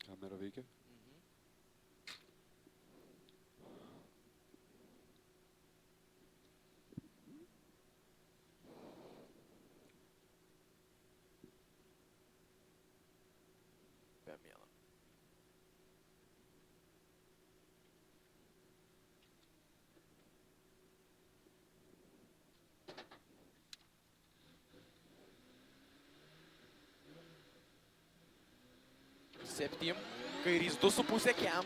Kamera veikia. Be mėno. Septym. Kairys 2,5 kem.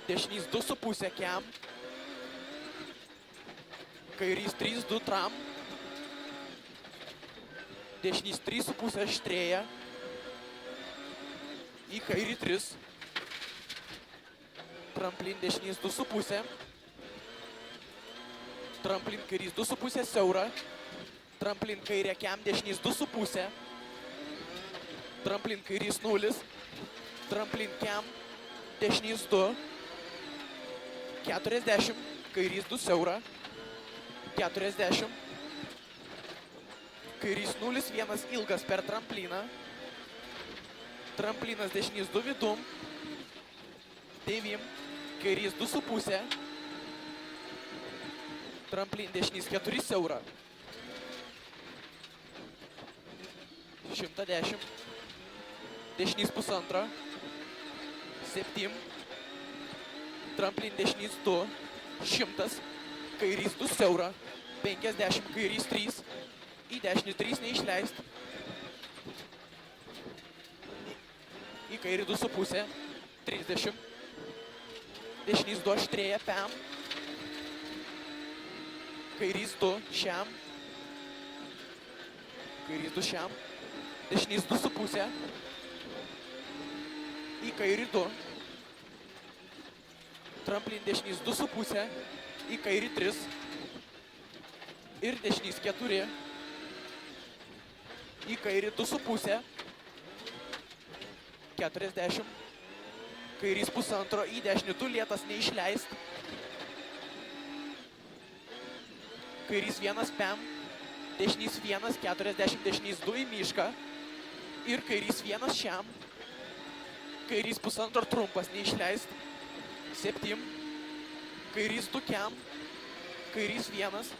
Dešinys 2,5 kem. Kairys 3,2 tram. Dešinys 3,5 štrėja. Į kairį 3. Tramplin dešinys 2,5. Tramplin kairys 2,5 siaura. Tramplin kairė kem dešinys 2,5. Tramplin kairys 0. Tramplin kem dešinys 2. 40. Kairys 2 siaura. 40. Kairys 0,1 ilgas per trampliną. Tramplinas dešinys 2 vidum. 9. Kairys 2,5. Tramplin dešinys 4 siaura. 110. Dešinys 1,5. 7. Tramplin dešinys 2. 100. Kairys 2 siaura. 50. Kairys 3. Į dešinį 3 neišleist. Į kairį 2,5. 30. Dešinys 2 štrėja. Pem. Kairys 2 šiam. Kairys 2 šiam. Dešinys 2,5. Į kairį 2. Tramplin dešinys 2,5. Į kairį 3. Ir dešinys 4. Į kairį 2,5. 40. Kairys 1,5. Į dešinį 2 lėtas neišleist. Kairys 1 pem. Dešinys 1. 40. Dešinys 2 į mišką. Ir kairys 1 šiam. Kairys 1,5 trumpas neišleist. 7. Kairys 2 kem. Kairys 1.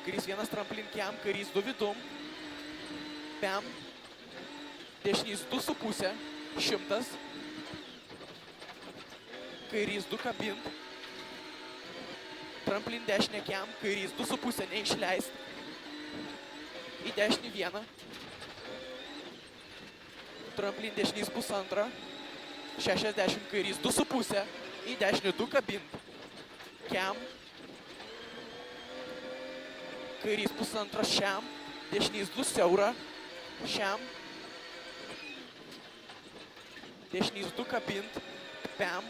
Kairys 1 tramplin kem. Kairys 2 vidum. Pem. Dešinys 2,5. 100. Kairys 2 kabint. Tramplin dešinė kem. Kairys 2,5 neišleist. Į dešinį 1. Tramplin dešinys 1,5. 60. Kairys 2,5. Į dešinį 2 kabint. Kem. Kairys 1,5 šiam. Dešinys 2 siaura. Šiam. Dešinys 2 kabint. Pem.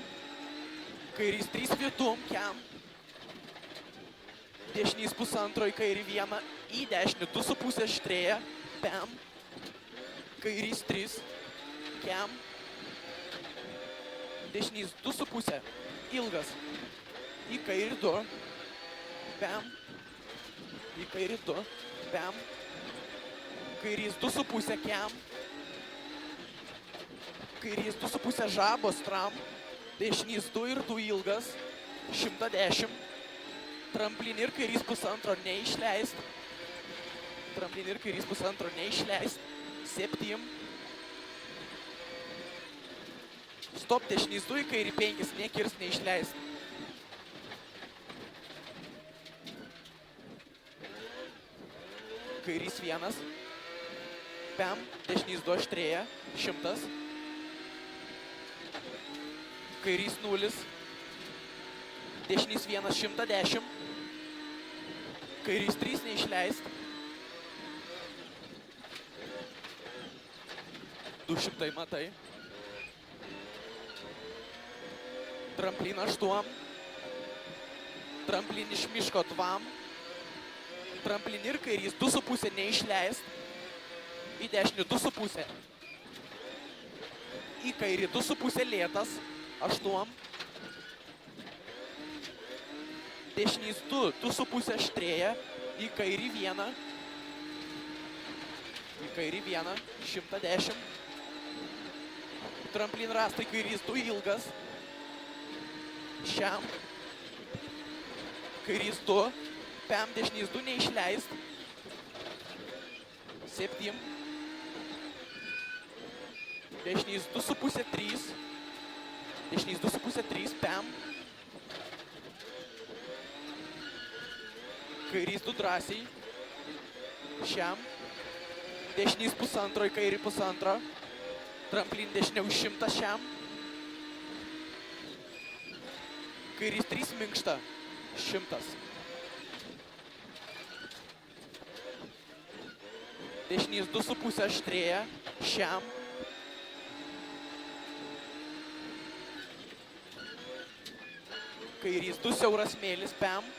Kairys 3 vidum. Kem. Dešinys 1,5 į kairį 1. Į dešinį 2,5 štrėja. Pem. Kairys 3. Kem. Dešinys 2,5. Ilgas. Į kairį 2. Pem. Į kairį 2. Pem. Kairys 2,5 kem. Kairys 2,5 žabos tram. Dešinys 2 ir 2 ilgas. 110. Tramplin ir kairys 1,5 neišleist. Tramplin ir kairys 1,5 neišleist. 7. Stop dešinys 2 į kairį 5 nekirs neišleist. Kairys 1. Pem. Dešinys 2 štrėja. 100. Kairys 0. Dešinys 1. 110. Kairys 3 neišleist. 200 matai. Tramplin 8. Tramplin iš miško 2. Tramplin ir kairys 2,5 neišleist. Į dešinį 2,5. Į kairį 2,5 lėtas. 8. Dešinys 2, 2,5 aštrėja. Į kairį 1. Į kairį 1, 110. Tramplin rastai kairys 2 ilgas. Šiam. Kairys 2. Pem dešinys 2 neišleist. 7. Dešinys 2,5 3. Dešinys 2,5 3. Pem. Kairys 2 drąsiai. Šiam. Dešinys 1,5 į kairį 1,5. Tramplin dešiniau 100 šiam. Kairys 3 minkšta. 100. Dešinys 2,5 aštrėja. Šiam. Kairys 2 siauras mėlis. Pem.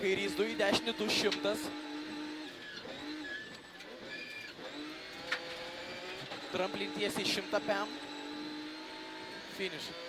Kairys 2 į dešinį 200. Tramplin tiesiai 100 pem. Finish.